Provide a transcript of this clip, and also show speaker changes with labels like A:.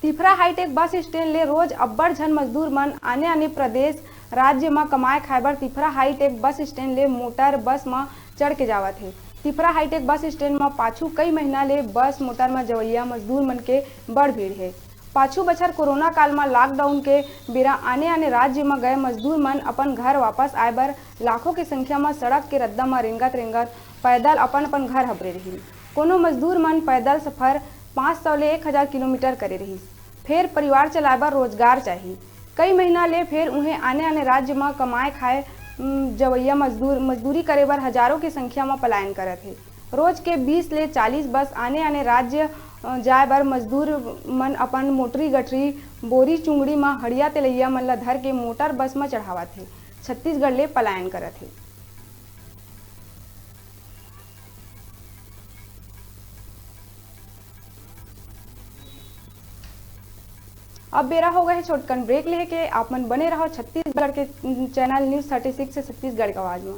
A: Tifra hi tech bus stand ले रोज अब्बड़ झन मजदूर मन आने आने प्रदेश राज्य में कमाए खाए बर तिफरा हाईटेक बस स्टैंड ले मोटर बस में चढ़ के जावत है। तिफरा हाईटेक बस स्टैंड में पाछू कई महीना ले बस मोटर में जवैया मजदूर मन के बड़ भीड़ है। पाछू बछर कोरोना काल में लॉकडाउन के बेरा आने आने राज्य में गए मजदूर मन अपन घर वापस आए बर लाखों की संख्या में सड़क के रद्दा में रेंगत रेंगत पैदल अपन अपन घर हबरे रही। कोनो मजदूर मन पैदल सफर 500 ले 1000 किलोमीटर करे रहीस। फिर परिवार चलाए बर रोजगार चाहिए। कई महीना ले फिर उन्हें आने आने राज्य में कमाए खाए जवैया मजदूरी करे बर हजारों की संख्या में पलायन करत है। रोज के 20 ले 40 बस आने आने राज्य जाए बर मजदूर मन अपन मोटरी गठरी बोरी चुंगड़ी में हड़िया तेलैया मन ला धर के मोटर बस में चढ़ावत है। छत्तीसगढ़ ले पलायन करत है। अब बेरा हो गए है छोटकन ब्रेक लेके। आप मन बने रहो छत्तीसगढ़ के चैनल न्यूज़ 36 से छत्तीसगढ़ की आवाज में।